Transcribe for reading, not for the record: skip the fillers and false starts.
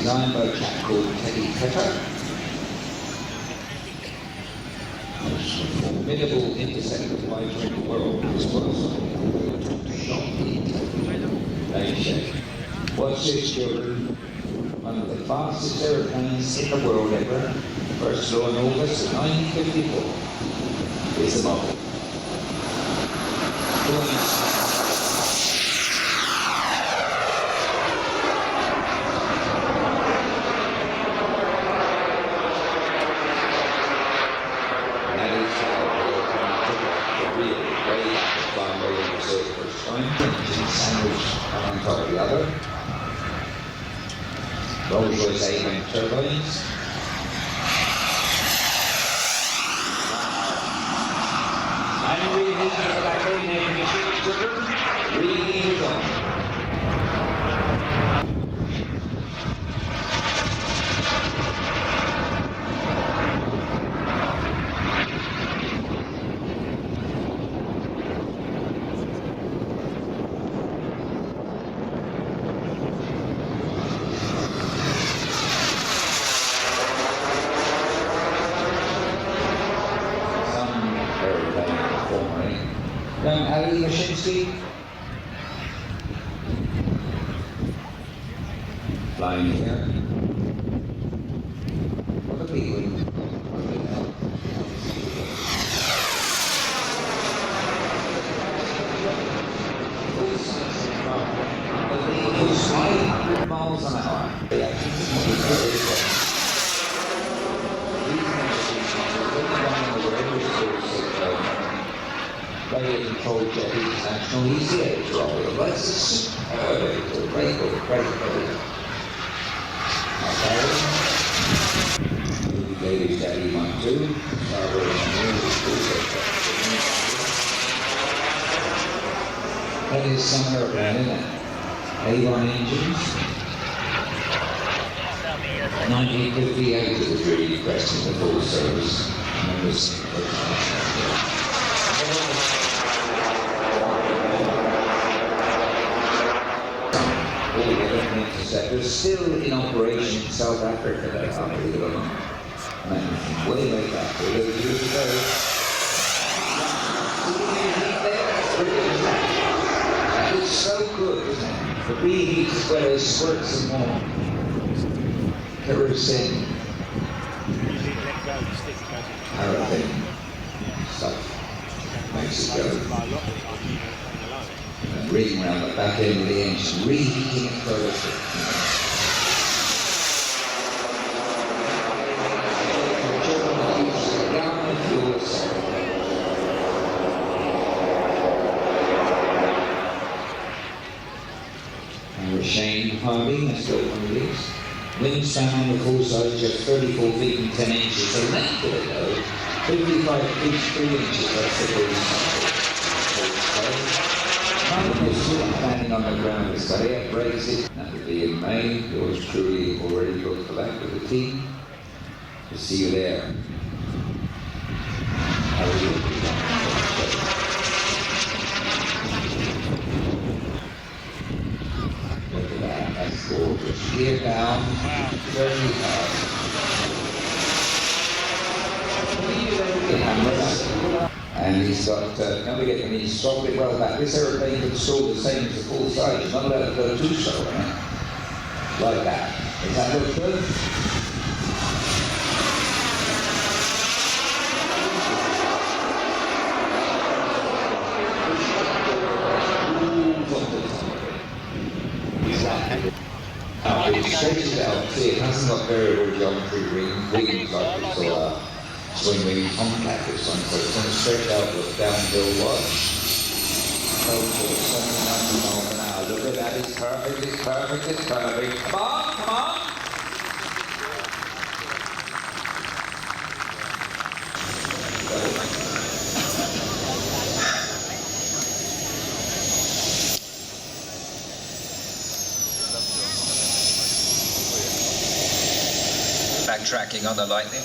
designed by a chap called Teddy Pepper. The most formidable interceptor fighter in the world. This was shocking. Very shaky. What's this, children? One of the fastest aeroplanes in the world ever. First flew in August of 1954. Here's the model. On top of the other. Rolls-Royce A-wing turbines. And reheating the back end and machine trigger. Reheating is on. Young Ali Machinchy, flying here. What a big wing. Full 500 miles an hour. They controlled Jet International Easy Airshow. That's a superb, great boat. Okay. Ladies, Daddy 1, 2. That is some airplane, isn't it? A1 engines. 1958 it was really pressed in the full service. I remember seeing interceptors still in operation in South Africa. They are, believe it or not. Way back, all those years ago. That is so good, isn't it? The reheat as well as squirt some more kerosene, paraffin stuff. Makes it go. And ring around the back end of the engine, reheating it further. And Shane Harding has built one of these. Wingspan on the full-size, just 34 feet and 10 inches. The length of it though, 55 feet 3 inches. That's the full-size. Standing on the ground with air brakes it. That would be in May. Yours truly already booked for that with the team. We'll see you there. Look at that, that's gorgeous. Gear down, very hard. And he's got, don't forget, when he's swapped it well back, this aeroplane could store the same as a full size. You're not allowed to go too slow, right? Like that. Does that look good? Now, it stretches out, see, it hasn't got variable geometry wings like we saw swing wing Tomcat this one, so it's going to stretch out with downhill was. Oh, 70, 90 miles an hour. Look at that, it's perfect, it's perfect, it's perfect. Come on, come on! Backtracking on the Lightning.